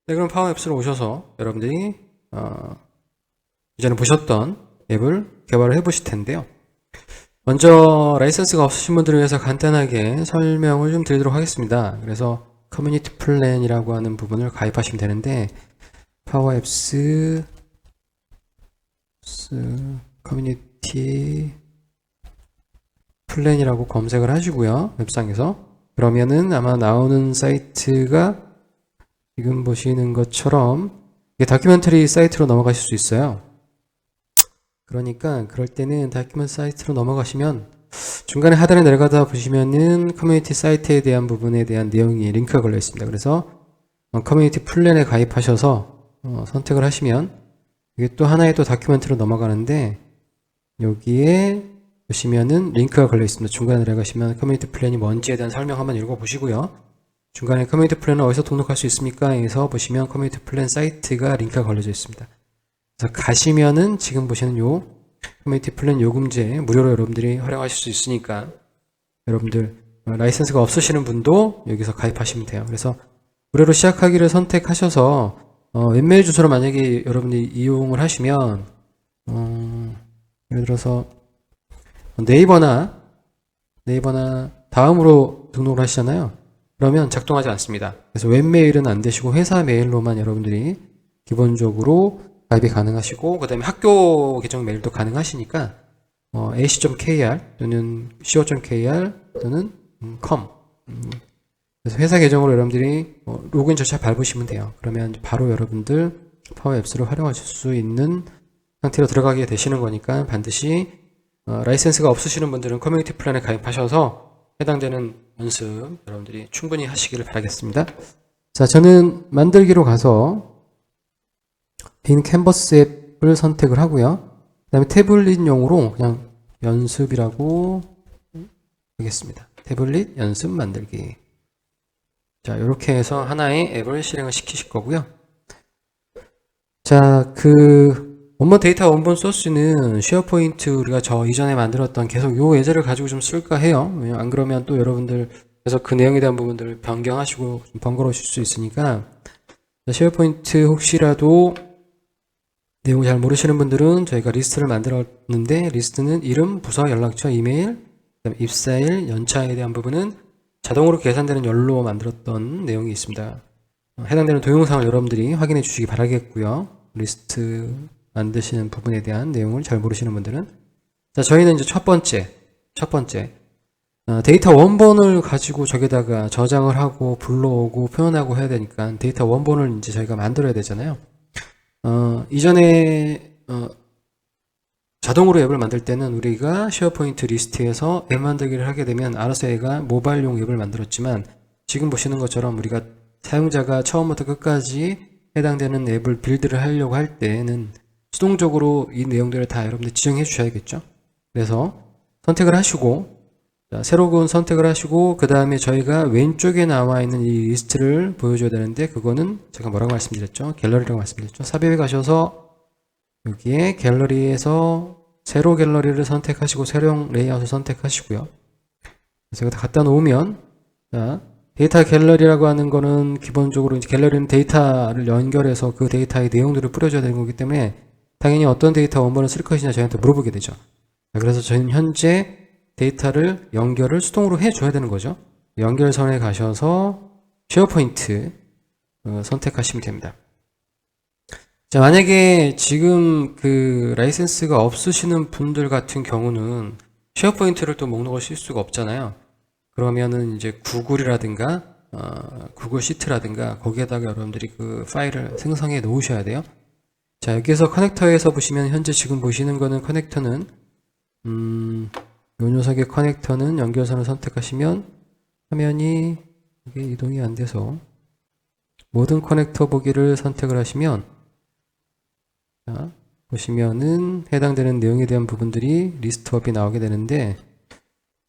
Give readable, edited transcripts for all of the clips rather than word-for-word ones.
네, 그럼 파워 앱스로 오셔서 여러분들이 이전에 보셨던 앱을 개발을 해 보실 텐데요. 먼저 라이선스가 없으신 분들을 위해서 간단하게 설명을 좀 드리도록 하겠습니다. 그래서 커뮤니티 플랜이라고 하는 부분을 가입하시면 되는데 파워 앱스 커뮤니티 플랜이라고 검색을 하시고요. 웹상에서 그러면은 아마 나오는 사이트가 지금 보시는 것처럼 이게 다큐멘터리 사이트로 넘어가실 수 있어요. 그러니까 그럴 때는 다큐멘터리 사이트로 넘어가시면 중간에 하단에 내려가다 보시면은 커뮤니티 사이트에 대한 부분에 대한 내용이 링크가 걸려 있습니다. 그래서 커뮤니티 플랜에 가입하셔서 선택을 하시면 이게 또 하나의 또 다큐멘터리로 넘어가는데 여기에 보시면은 링크가 걸려 있습니다. 중간에 내려가시면 커뮤니티 플랜이 뭔지에 대한 설명 한번 읽어보시고요. 중간에 커뮤니티 플랜을 어디서 등록할 수 있습니까? 에서 보시면 커뮤니티 플랜 사이트가 링크가 걸려져 있습니다. 그래서 가시면은 지금 보시는 요 커뮤니티 플랜 요금제 무료로 여러분들이 활용하실 수 있으니까 여러분들 라이선스가 없으시는 분도 여기서 가입하시면 돼요. 그래서 무료로 시작하기를 선택하셔서 웹메일 주소로 만약에 여러분들이 이용을 하시면 예를 들어서 네이버나 다음으로 등록을 하시잖아요. 그러면 작동하지 않습니다. 그래서 웹메일은 안 되시고 회사 메일로만 여러분들이 기본적으로 가입이 가능하시고 그 다음에 학교 계정 메일도 가능하시니까 ac.kr 또는 co.kr 또는 com 그래서 회사 계정으로 여러분들이 로그인 절차 밟으시면 돼요. 그러면 바로 여러분들 파워 앱스를 활용하실 수 있는 상태로 들어가게 되시는 거니까 반드시 라이센스가 없으시는 분들은 커뮤니티 플랜에 가입하셔서 해당되는 연습 여러분들이 충분히 하시기를 바라겠습니다. 자, 저는 만들기로 가서 빈 캔버스 앱을 선택을 하고요. 그 다음에 태블릿용으로 그냥 연습이라고 하겠습니다. 태블릿 연습 만들기. 자, 이렇게 해서 하나의 앱을 실행을 시키실 거고요. 자, 원본 데이터 원본 소스는 쉐어포인트 우리가 저 이전에 만들었던 계속 요 예제를 가지고 좀 쓸까 해요. 안 그러면 또 여러분들 그래서 그 내용에 대한 부분들을 변경하시고 좀 번거로우실 수 있으니까 쉐어포인트 혹시라도 내용을 잘 모르시는 분들은 저희가 리스트를 만들었는데 리스트는 이름, 부서, 연락처, 이메일, 그다음에 입사일, 연차에 대한 부분은 자동으로 계산되는 열로 만들었던 내용이 있습니다. 해당되는 동영상을 여러분들이 확인해 주시기 바라겠고요. 리스트 만드시는 부분에 대한 내용을 잘 모르시는 분들은 자, 저희는 이제 첫 번째 데이터 원본을 가지고 저기다가 저장을 하고 불러오고 표현하고 해야 되니까 데이터 원본을 이제 저희가 만들어야 되잖아요. 이전에 자동으로 앱을 만들 때는 우리가 쉐어포인트 리스트에서 앱 만들기를 하게 되면 알아서 얘가 모바일용 앱을 만들었지만 지금 보시는 것처럼 우리가 사용자가 처음부터 끝까지 해당되는 앱을 빌드를 하려고 할 때는 수동적으로 이 내용들을 다 여러분들 지정해 주셔야겠죠. 그래서 선택을 하시고 자, 새로운 선택을 하시고 그 다음에 저희가 왼쪽에 나와 있는 이 리스트를 보여줘야 되는데 그거는 제가 뭐라고 말씀드렸죠? 갤러리라고 말씀드렸죠. 삽입에 가셔서 여기에 갤러리에서 세로 갤러리를 선택하시고 세로형 레이아웃을 선택하시고요. 그래서 여기다 갖다 놓으면 자, 데이터 갤러리라고 하는 거는 기본적으로 이제 갤러리는 데이터를 연결해서 그 데이터의 내용들을 뿌려줘야 되는 거기 때문에 당연히 어떤 데이터 원본을 쓸 것이냐 저희한테 물어보게 되죠. 그래서 저희는 현재 데이터를 연결을 수동으로 해줘야 되는 거죠. 연결선에 가셔서 쉐어포인트 선택하시면 됩니다. 자, 만약에 지금 라이센스가 없으시는 분들 같은 경우는 쉐어포인트를 또 목록을 쓸 수가 없잖아요. 그러면은 이제 구글이라든가 구글 시트라든가 거기에다가 여러분들이 그 파일을 생성해 놓으셔야 돼요. 자, 여기서 커넥터에서 보시면 현재 지금 보시는 거는 커넥터는 요 녀석의 커넥터는 연결선을 선택하시면 화면이 이게 이동이 안 돼서 모든 커넥터 보기를 선택을 하시면 자, 보시면은 해당되는 내용에 대한 부분들이 리스트업이 나오게 되는데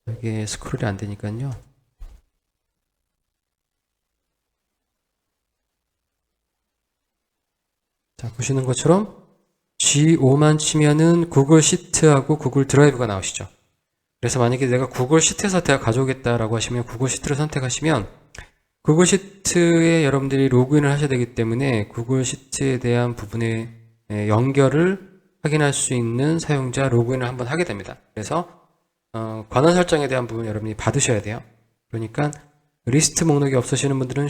이게 스크롤이 안 되니까요. 자, 보시는 것처럼 G5만 치면은 구글 시트하고 구글 드라이브가 나오시죠. 그래서 만약에 내가 구글 시트에서 내가 가져오겠다라고 하시면 구글 시트를 선택하시면 구글 시트에 여러분들이 로그인을 하셔야 되기 때문에 구글 시트에 대한 부분의 연결을 확인할 수 있는 사용자 로그인을 한번 하게 됩니다. 그래서 권한 설정에 대한 부분 여러분이 받으셔야 돼요. 그러니까 리스트 목록이 없으시는 분들은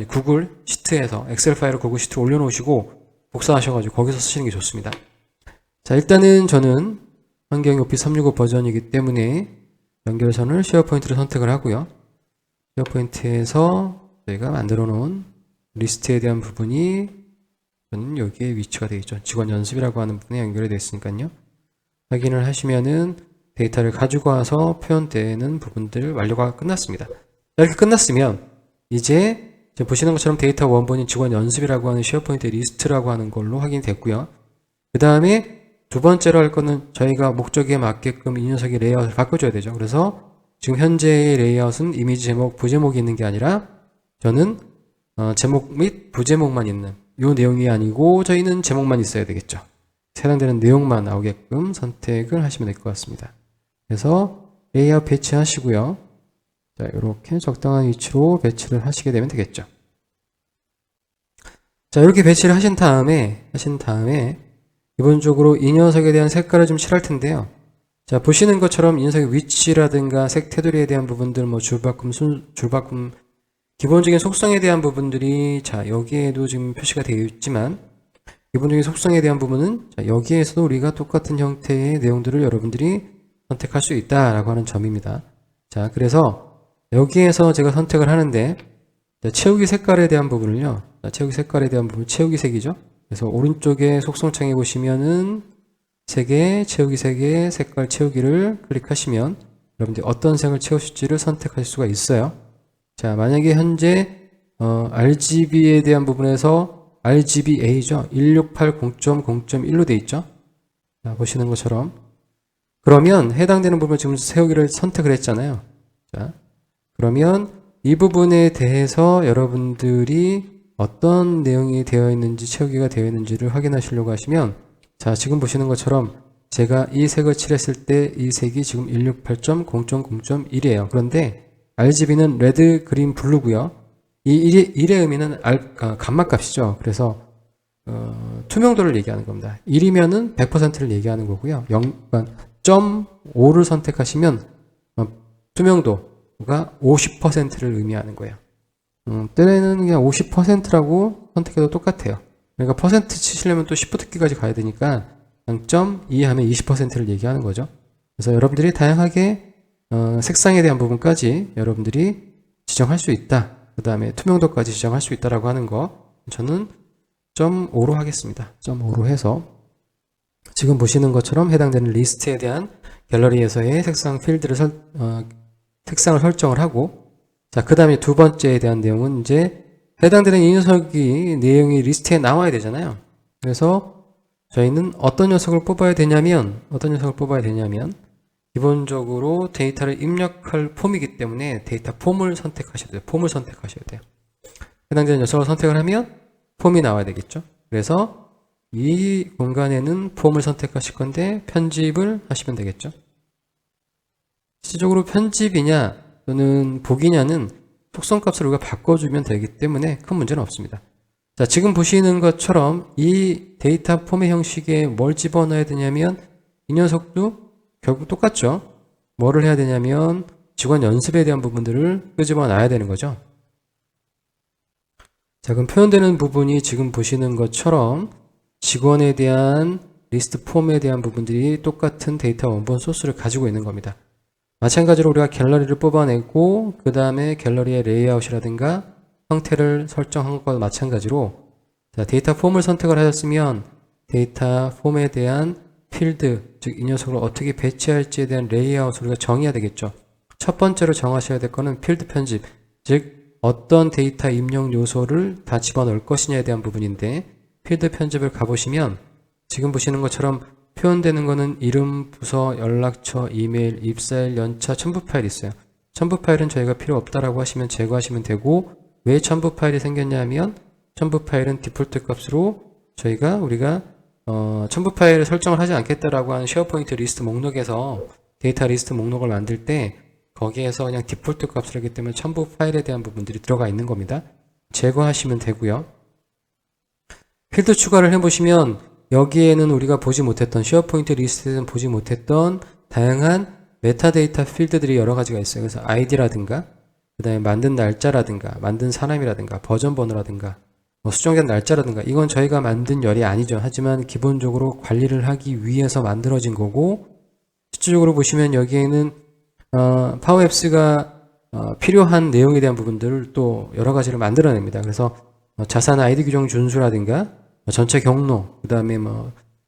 구글 시트에서 엑셀 파일을 구글 시트로 올려놓으시고 복사하셔가지고 거기서 쓰시는 게 좋습니다. 자, 일단은 저는 환경이 오피스 365 버전이기 때문에 연결선을 쉐어포인트를 선택을 하고요. 쉐어포인트에서 저희가 만들어 놓은 리스트에 대한 부분이 저는 여기에 위치가 되어 있죠. 직원 연습이라고 하는 부분에 연결이 되어 있으니까요. 확인을 하시면은 데이터를 가지고 와서 표현되는 부분들 완료가 끝났습니다. 이렇게 끝났으면 이제 보시는 것처럼 데이터 원본인 직원 연습이라고 하는 쉐어포인트 리스트라고 하는 걸로 확인이 됐고요. 그 다음에 두 번째로 할 거는 저희가 목적에 맞게끔 이 녀석의 레이아웃을 바꿔줘야 되죠. 그래서 지금 현재의 레이아웃은 이미지 제목, 부제목이 있는 게 아니라 저는 제목 및 부제목만 있는 이 내용이 아니고 저희는 제목만 있어야 되겠죠. 해당되는 내용만 나오게끔 선택을 하시면 될 것 같습니다. 그래서 레이아웃 배치하시고요. 자, 이렇게 적당한 위치로 배치를 하시게 되면 되겠죠. 자, 이렇게 배치를 하신 다음에 기본적으로 이 녀석에 대한 색깔을 좀 칠할 텐데요. 자, 보시는 것처럼 이 녀석의 위치라든가 색 테두리에 대한 부분들, 줄바꿈, 줄바꿈, 기본적인 속성에 대한 부분들이 자, 여기에도 지금 표시가 되어 있지만 기본적인 속성에 대한 부분은 자, 여기에서도 우리가 똑같은 형태의 내용들을 여러분들이 선택할 수 있다라고 하는 점입니다. 자, 그래서 여기에서 제가 선택을 하는데 자, 채우기 색깔에 대한 부분을요. 자, 채우기 색깔에 대한 부분 채우기 색이죠. 그래서 오른쪽에 속성창에 보시면은 색의 채우기 색의 색깔 채우기를 클릭하시면 여러분들이 어떤 색을 채우실지를 선택하실 수가 있어요. 자, 만약에 현재 RGB에 대한 부분에서 RGBA죠. 1680.0.1로 되어 있죠. 자, 보시는 것처럼 그러면 해당되는 부분 지금 채우기를 선택을 했잖아요. 자, 그러면 이 부분에 대해서 여러분들이 어떤 내용이 되어 있는지 채우기가 되어 있는지를 확인하시려고 하시면 자, 지금 보시는 것처럼 제가 이 색을 칠했을 때 이 색이 지금 168.0.0.1이에요. 그런데 RGB는 레드, 그린, 블루고요. 이 1의 의미는 감마 값이죠. 그래서 투명도를 얘기하는 겁니다. 1이면은 100%를 얘기하는 거고요. 0.5를 선택하시면 투명도가 50%를 의미하는 거예요. 때에는 그냥 50%라고 선택해도 똑같아요. 그러니까 퍼센트 치시려면 또 Shift키까지 가야 되니까 0.2 하면 20%를 얘기하는 거죠. 그래서 여러분들이 다양하게 색상에 대한 부분까지 여러분들이 지정할 수 있다. 그 다음에 투명도까지 지정할 수 있다라고 하는 거 저는 0.5로 하겠습니다. 0.5로 해서 지금 보시는 것처럼 해당되는 리스트에 대한 갤러리에서의 색상 필드를 색상을 설정을 하고 자, 그 다음에 두 번째에 대한 내용은 이제 해당되는 이 녀석이 내용이 리스트에 나와야 되잖아요. 그래서 저희는 어떤 녀석을 뽑아야 되냐면 기본적으로 데이터를 입력할 폼이기 때문에 데이터 폼을 선택하셔야 돼요. 폼을 선택하셔야 돼요. 해당되는 녀석을 선택을 하면 폼이 나와야 되겠죠. 그래서 이 공간에는 폼을 선택하실 건데 편집을 하시면 되겠죠. 실질적으로 편집이냐 또는 보기냐는 속성값을 우리가 바꿔주면 되기 때문에 큰 문제는 없습니다. 자, 지금 보시는 것처럼 이 데이터 폼의 형식에 뭘 집어넣어야 되냐면 이 녀석도 결국 똑같죠. 뭐를 해야 되냐면 직원 연습에 대한 부분들을 끄집어 놔야 되는 거죠. 자, 그럼 표현되는 부분이 지금 보시는 것처럼 직원에 대한 리스트 폼에 대한 부분들이 똑같은 데이터 원본 소스를 가지고 있는 겁니다. 마찬가지로 우리가 갤러리를 뽑아내고 그 다음에 갤러리의 레이아웃이라든가 형태를 설정한 것과 마찬가지로 자, 데이터 폼을 선택을 하셨으면 데이터 폼에 대한 필드, 즉 이 녀석을 어떻게 배치할지에 대한 레이아웃을 우리가 정해야 되겠죠. 첫 번째로 정하셔야 될 거는 필드 편집, 즉 어떤 데이터 입력 요소를 다 집어넣을 것이냐에 대한 부분인데 필드 편집을 가보시면 지금 보시는 것처럼 표현되는 거는 이름, 부서, 연락처, 이메일, 입사일, 연차, 첨부 파일이 있어요. 첨부 파일은 저희가 필요 없다라고 하시면 제거하시면 되고 왜 첨부 파일이 생겼냐면 첨부 파일은 디폴트 값으로 우리가 첨부 파일을 설정을 하지 않겠다라고 하는 쉐어포인트 리스트 목록에서 데이터 리스트 목록을 만들 때 거기에서 그냥 디폴트 값을 하기 때문에 첨부 파일에 대한 부분들이 들어가 있는 겁니다. 제거하시면 되고요. 필드 추가를 해보시면 여기에는 우리가 보지 못했던 쉐어포인트 리스트에는 보지 못했던 다양한 메타데이터 필드들이 여러 가지가 있어요. 그래서 아이디라든가 그 다음에 만든 날짜라든가 만든 사람이라든가 버전 번호라든가 뭐 수정된 날짜라든가 이건 저희가 만든 열이 아니죠. 하지만 기본적으로 관리를 하기 위해서 만들어진 거고 실질적으로 보시면 여기에는 파워앱스가 필요한 내용에 대한 부분들을 또 여러 가지를 만들어냅니다. 그래서 자산 아이디 규정 준수라든가 전체 경로, 그 다음에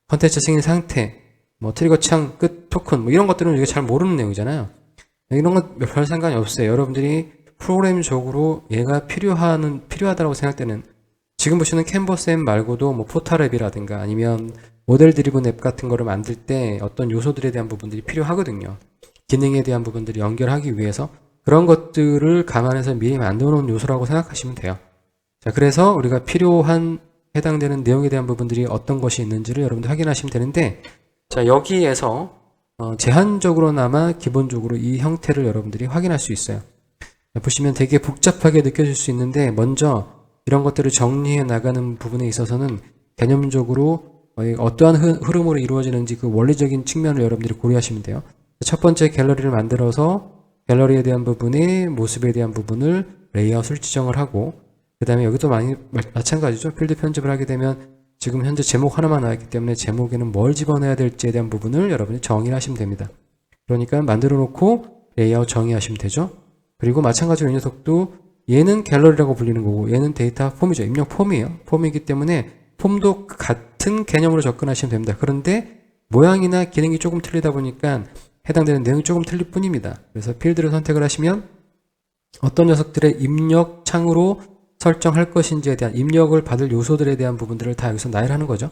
컨텐츠 승인 상태, 트리거 창 끝 토큰 이런 것들은 우리가 잘 모르는 내용이잖아요. 이런 건 별 상관이 없어요. 여러분들이 프로그램적으로 얘가 필요하다고 생각되는 지금 보시는 캔버스 앱 말고도 포탈 앱이라든가 아니면 모델 드리븐 앱 같은 거를 만들 때 어떤 요소들에 대한 부분들이 필요하거든요. 기능에 대한 부분들을 연결하기 위해서 그런 것들을 감안해서 미리 만들어 놓은 요소라고 생각하시면 돼요. 자, 그래서 우리가 필요한 해당되는 내용에 대한 부분들이 어떤 것이 있는지를 여러분들 확인하시면 되는데 자, 여기에서 제한적으로나마 기본적으로 이 형태를 여러분들이 확인할 수 있어요. 자, 보시면 되게 복잡하게 느껴질 수 있는데 먼저 이런 것들을 정리해 나가는 부분에 있어서는 개념적으로 어떠한 흐름으로 이루어지는지 그 원리적인 측면을 여러분들이 고려하시면 돼요. 첫 번째 갤러리를 만들어서 갤러리에 대한 부분의 모습에 대한 부분을 레이아웃을 지정을 하고 그 다음에 여기도 마찬가지죠. 필드 편집을 하게 되면 지금 현재 제목 하나만 나왔기 때문에 제목에는 뭘 집어넣어야 될지에 대한 부분을 여러분이 정의를 하시면 됩니다. 그러니까 만들어 놓고 레이아웃 정의하시면 되죠. 그리고 마찬가지로 이 녀석도 얘는 갤러리라고 불리는 거고 얘는 데이터 폼이죠. 입력 폼이에요. 폼이기 때문에 폼도 같은 개념으로 접근하시면 됩니다. 그런데 모양이나 기능이 조금 틀리다 보니까 해당되는 내용이 조금 틀릴 뿐입니다. 그래서 필드를 선택을 하시면 어떤 녀석들의 입력 창으로 설정할 것인지에 대한 입력을 받을 요소들에 대한 부분들을 다 여기서 나열하는 거죠.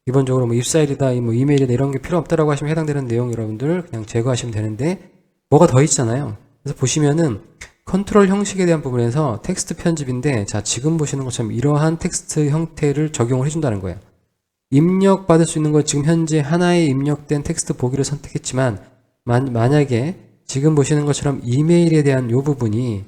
기본적으로 입사일이다, 이메일이다 이런 게 필요 없다라고 하시면 해당되는 내용 여러분들 그냥 제거하시면 되는데 뭐가 더 있잖아요. 그래서 보시면은 컨트롤 형식에 대한 부분에서 텍스트 편집인데 자 지금 보시는 것처럼 이러한 텍스트 형태를 적용을 해준다는 거예요. 입력받을 수 있는 거 지금 현재 하나의 입력된 텍스트 보기를 선택했지만 만약에 지금 보시는 것처럼 이메일에 대한 요 부분이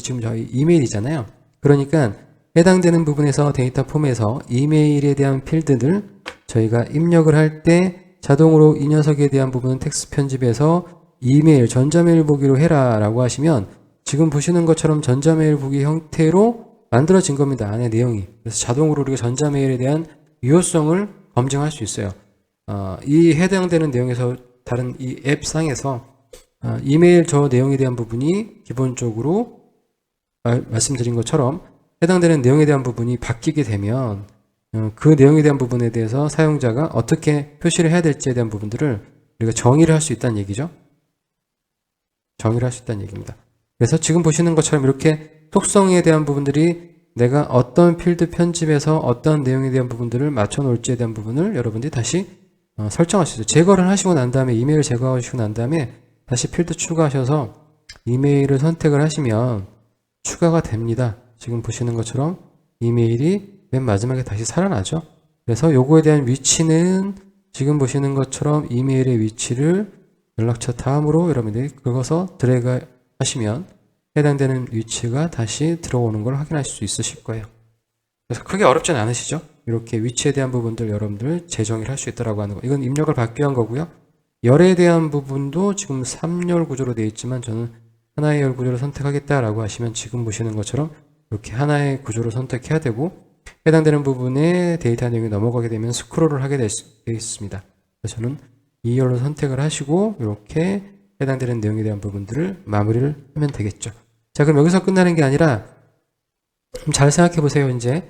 지금 저희 이메일이잖아요. 그러니까 해당되는 부분에서 데이터 폼에서 이메일에 대한 필드들 저희가 입력을 할 때 자동으로 이 녀석에 대한 부분은 텍스트 편집에서 이메일, 전자메일 보기로 해라 라고 하시면 지금 보시는 것처럼 전자메일 보기 형태로 만들어진 겁니다. 안에 내용이. 그래서 자동으로 우리가 전자메일에 대한 유효성을 검증할 수 있어요. 이 해당되는 내용에서 다른 이 앱상에서 이메일 저 내용에 대한 부분이 기본적으로 말씀드린 것처럼 해당되는 내용에 대한 부분이 바뀌게 되면 그 내용에 대한 부분에 대해서 사용자가 어떻게 표시를 해야 될지에 대한 부분들을 우리가 정의를 할 수 있다는 얘기죠. 정의를 할 수 있다는 얘기입니다. 그래서 지금 보시는 것처럼 이렇게 속성에 대한 부분들이 내가 어떤 필드 편집에서 어떤 내용에 대한 부분들을 맞춰 놓을지에 대한 부분을 여러분들이 다시 설정할 수 있어요. 제거를 하시고 난 다음에 이메일 제거하시고 난 다음에 다시 필드 추가하셔서 이메일을 선택을 하시면 추가가 됩니다. 지금 보시는 것처럼 이메일이 맨 마지막에 다시 살아나죠. 그래서 요거에 대한 위치는 지금 보시는 것처럼 이메일의 위치를 연락처 다음으로 여러분들이 긁어서 드래그 하시면 해당되는 위치가 다시 들어오는 걸 확인하실 수 있으실 거예요. 그래서 크게 어렵진 않으시죠? 이렇게 위치에 대한 부분들 여러분들 재정의를 할 수 있다고 하는 거. 이건 입력을 받기 위한 거고요. 열에 대한 부분도 지금 3열 구조로 되어 있지만 저는 하나의 열 구조를 선택하겠다라고 하시면 지금 보시는 것처럼 이렇게 하나의 구조를 선택해야 되고 해당되는 부분에 데이터 내용이 넘어가게 되면 스크롤을 하게 되어 있습니다. 그래서 저는 2열로 선택을 하시고 이렇게 해당되는 내용에 대한 부분들을 마무리를 하면 되겠죠. 자, 그럼 여기서 끝나는 게 아니라 잘 생각해 보세요. 이제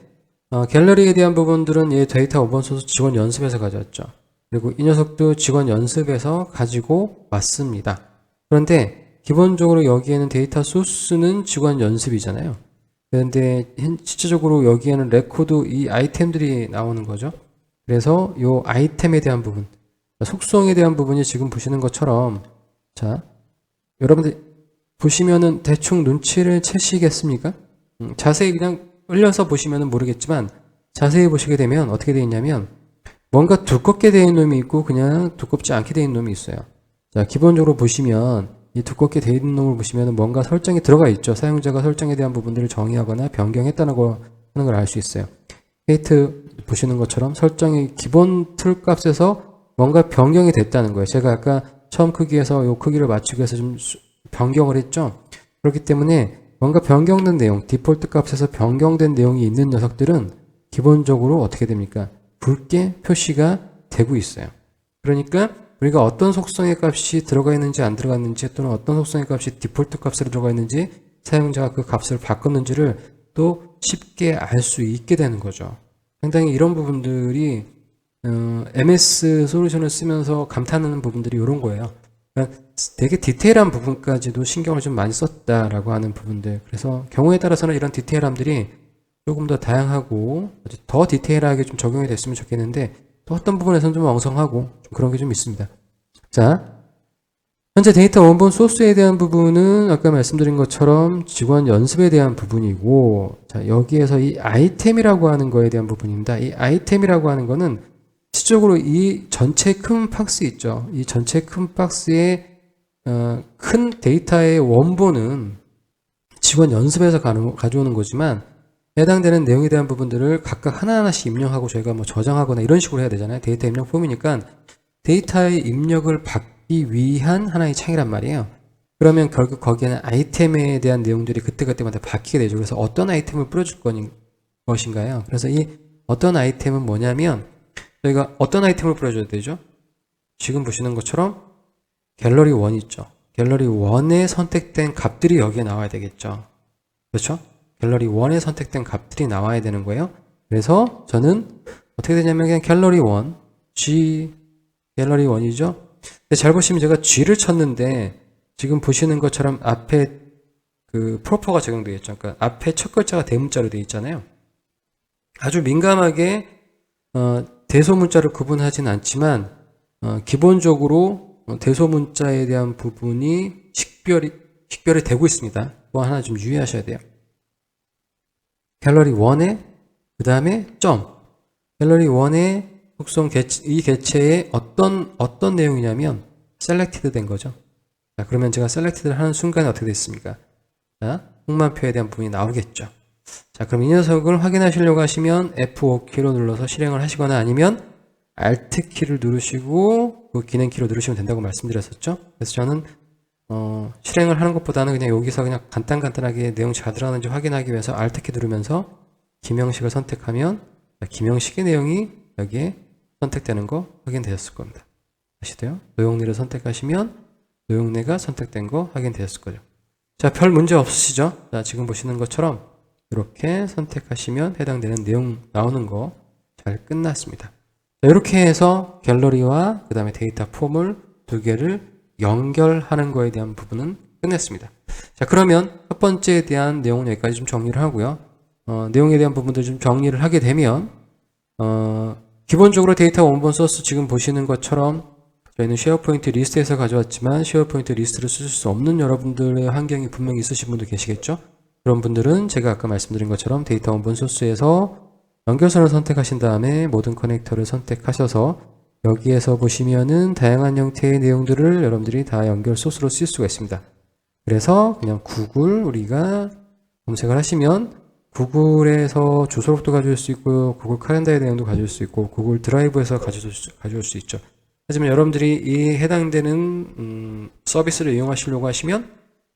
갤러리에 대한 부분들은 얘 데이터 오픈소스 직원 연습에서 가져왔죠. 그리고 이 녀석도 직원 연습에서 가지고 왔습니다. 그런데 기본적으로 여기에는 데이터 소스는 직원 연습이잖아요. 그런데 실질적으로 여기에는 레코드 이 아이템들이 나오는 거죠. 그래서 이 아이템에 대한 부분, 속성에 대한 부분이 지금 보시는 것처럼 자, 여러분들 보시면은 대충 눈치를 채시겠습니까? 자세히 그냥 흘려서 보시면은 모르겠지만 자세히 보시게 되면 어떻게 되어 있냐면 뭔가 두껍게 되어 있는 놈이 있고 그냥 두껍지 않게 되어 있는 놈이 있어요. 자, 기본적으로 보시면 이 두껍게 되어 있는 놈을 보시면 뭔가 설정이 들어가 있죠. 사용자가 설정에 대한 부분들을 정의하거나 변경했다는 거 하는 걸 알 수 있어요. 페이트 보시는 것처럼 설정이 기본 툴 값에서 뭔가 변경이 됐다는 거예요. 제가 아까 처음 크기에서 이 크기를 맞추기 위해서 좀 변경을 했죠. 그렇기 때문에 뭔가 변경된 내용, 디폴트 값에서 변경된 내용이 있는 녀석들은 기본적으로 어떻게 됩니까? 붉게 표시가 되고 있어요. 그러니까 우리가 어떤 속성의 값이 들어가 있는지 안 들어가 있는지, 또는 어떤 속성의 값이 디폴트 값으로 들어가 있는지, 사용자가 그 값을 바꿨는지를 또 쉽게 알 수 있게 되는 거죠. 상당히 이런 부분들이 MS 솔루션을 쓰면서 감탄하는 부분들이 이런 거예요. 그러니까 되게 디테일한 부분까지도 신경을 좀 많이 썼다라고 하는 부분들. 그래서 경우에 따라서는 이런 디테일함들이 조금 더 다양하고 더 디테일하게 좀 적용이 됐으면 좋겠는데, 또 어떤 부분에서는 좀 엉성하고 좀 그런 게 좀 있습니다. 자, 현재 데이터 원본 소스에 대한 부분은 아까 말씀드린 것처럼 직원 연습에 대한 부분이고, 자, 여기에서 이 아이템이라고 하는 거에 대한 부분입니다. 이 아이템이라고 하는 거는 실질적으로 이 전체 큰 박스 있죠. 이 전체 큰 박스의 큰 데이터의 원본은 직원 연습에서 가져오는 거지만, 해당되는 내용에 대한 부분들을 각각 하나하나씩 입력하고 저희가 뭐 저장하거나 이런 식으로 해야 되잖아요. 데이터 입력 폼이니까 데이터의 입력을 받기 위한 하나의 창이란 말이에요. 그러면 결국 거기에는 아이템에 대한 내용들이 그때그때마다 바뀌게 되죠. 그래서 어떤 아이템을 뿌려줄 것인가요? 그래서 이 어떤 아이템은 뭐냐면, 저희가 어떤 아이템을 뿌려줘야 되죠? 지금 보시는 것처럼 갤러리 1 있죠. 갤러리 1에 선택된 값들이 여기에 나와야 되겠죠. 그렇죠? 갤러리 1에 선택된 값들이 나와야 되는 거예요. 그래서 저는 어떻게 되냐면 그냥 갤러리 1, G 갤러리 1이죠. 근데 잘 보시면 제가 G를 쳤는데 지금 보시는 것처럼 앞에 그 프로퍼가 적용되어 있죠. 그러니까 앞에 첫 글자가 대문자로 되어 있잖아요. 아주 민감하게 대소문자를 구분하진 않지만 기본적으로 대소문자에 대한 부분이 식별이 되고 있습니다. 그거 하나 좀 유의하셔야 돼요. 갤러리 1에 그 다음에 점. 갤러리 1의 속성 이 개체의 어떤 내용이냐면 셀렉티드 된 거죠. 자, 그러면 제가 셀렉티드를 하는 순간에 어떻게 됐습니까? 자, 흑마표에 대한 부분이 나오겠죠. 자, 그럼 이 녀석을 확인하시려고 하시면 F5키로 눌러서 실행을 하시거나 아니면 Alt키를 누르시고 그 기능키로 누르시면 된다고 말씀드렸었죠. 그래서 저는 실행을 하는 것보다는 그냥 여기서 그냥 간단하게 내용 잘 들어가는지 확인하기 위해서 Alt키 누르면서 김영식을 선택하면 김영식의 내용이 여기에 선택되는 거 확인되셨을 겁니다. 아시대요? 노용리를 선택하시면 노용리가 선택된 거 확인되셨을 거죠. 자, 별 문제 없으시죠? 자, 지금 보시는 것처럼 이렇게 선택하시면 해당되는 내용 나오는 거 잘 끝났습니다. 자, 이렇게 해서 갤러리와 그 다음에 데이터 폼을 두 개를 연결하는 거에 대한 부분은 끝냈습니다. 자, 그러면 첫 번째에 대한 내용은 여기까지 좀 정리를 하고요. 내용에 대한 부분들 좀 정리를 하게 되면 기본적으로 데이터 원본 소스 지금 보시는 것처럼 저희는 쉐어포인트 리스트에서 가져왔지만 쉐어포인트 리스트를 쓰실 수 없는 여러분들의 환경이 분명히 있으신 분도 계시겠죠. 그런 분들은 제가 아까 말씀드린 것처럼 데이터 원본 소스에서 연결선을 선택하신 다음에 모든 커넥터를 선택하셔서 여기에서 보시면은 다양한 형태의 내용들을 여러분들이 다 연결 소스로 쓸 수가 있습니다. 그래서 그냥 구글 우리가 검색을 하시면 구글에서 주소록도 가져올 수 있고요. 구글 칼렌더의 내용도 가져올 수 있고 구글 드라이브에서 가져올 수 있죠. 하지만 여러분들이 이 해당되는 서비스를 이용하시려고 하시면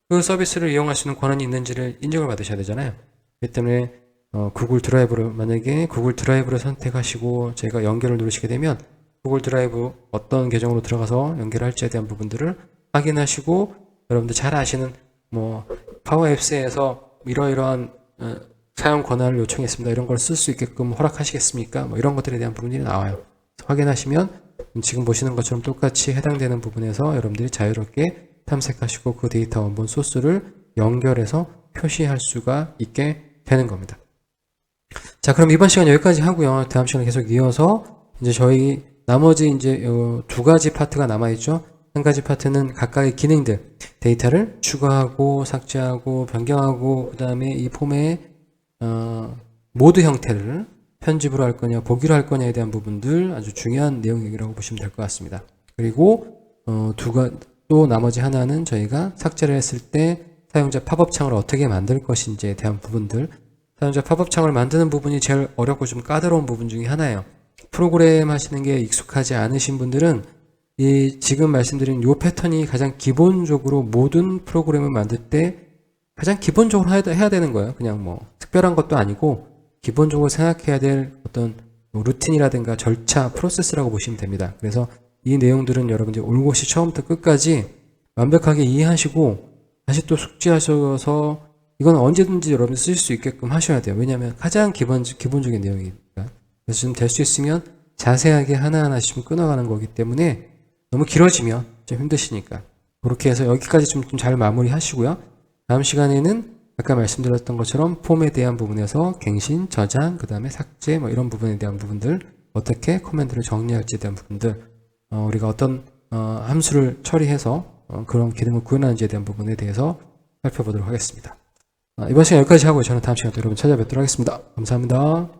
그 서비스를 이용할 수 있는 권한이 있는지를 인정을 받으셔야 되잖아요. 그렇기 때문에 구글 드라이브를 만약에 구글 드라이브를 선택하시고 제가 연결을 누르시게 되면 구글 드라이브 어떤 계정으로 들어가서 연결할지에 대한 부분들을 확인하시고 여러분들 잘 아시는 뭐 파워 앱스에서 이러이러한 사용 권한을 요청했습니다. 이런 걸 쓸 수 있게끔 허락하시겠습니까? 뭐 이런 것들에 대한 부분들이 나와요. 확인하시면 지금 보시는 것처럼 똑같이 해당되는 부분에서 여러분들이 자유롭게 탐색하시고 그 데이터 원본 소스를 연결해서 표시할 수가 있게 되는 겁니다. 자, 그럼 이번 시간 여기까지 하고요. 다음 시간에 계속 이어서 이제 저희 나머지 이제 두 가지 파트가 남아있죠. 한 가지 파트는 각각의 기능들, 데이터를 추가하고 삭제하고 변경하고 그 다음에 이 폼의 모드 형태를 편집으로 할 거냐 보기로 할 거냐에 대한 부분들 아주 중요한 내용이라고 보시면 될 것 같습니다. 그리고 또 나머지 하나는 저희가 삭제를 했을 때 사용자 팝업 창을 어떻게 만들 것인지에 대한 부분들. 사용자 팝업 창을 만드는 부분이 제일 어렵고 좀 까다로운 부분 중에 하나예요. 프로그램 하시는 게 익숙하지 않으신 분들은 이 지금 말씀드린 요 패턴이 가장 기본적으로 모든 프로그램을 만들 때 가장 기본적으로 해야 되는 거예요. 그냥 뭐 특별한 것도 아니고 기본적으로 생각해야 될 어떤 루틴이라든가 절차, 프로세스라고 보시면 됩니다. 그래서 이 내용들은 여러분들이 올곧이 처음부터 끝까지 완벽하게 이해하시고 다시 또 숙지하셔서 이건 언제든지 여러분 쓰실 수 있게끔 하셔야 돼요. 왜냐하면 가장 기본적인 내용이니까. 그래서 좀 될 수 있으면 자세하게 하나하나씩 좀 끊어가는 거기 때문에 너무 길어지면 좀 힘드시니까 그렇게 해서 여기까지 좀 잘 마무리 하시고요. 다음 시간에는 아까 말씀드렸던 것처럼 폼에 대한 부분에서 갱신, 저장, 그 다음에 삭제 뭐 이런 부분에 대한 부분들 어떻게 커맨드를 정리할지에 대한 부분들 우리가 어떤 함수를 처리해서 그런 기능을 구현하는지에 대한 부분에 대해서 살펴보도록 하겠습니다. 이번 시간 여기까지 하고 저는 다음 시간에 또 여러분 찾아뵙도록 하겠습니다. 감사합니다.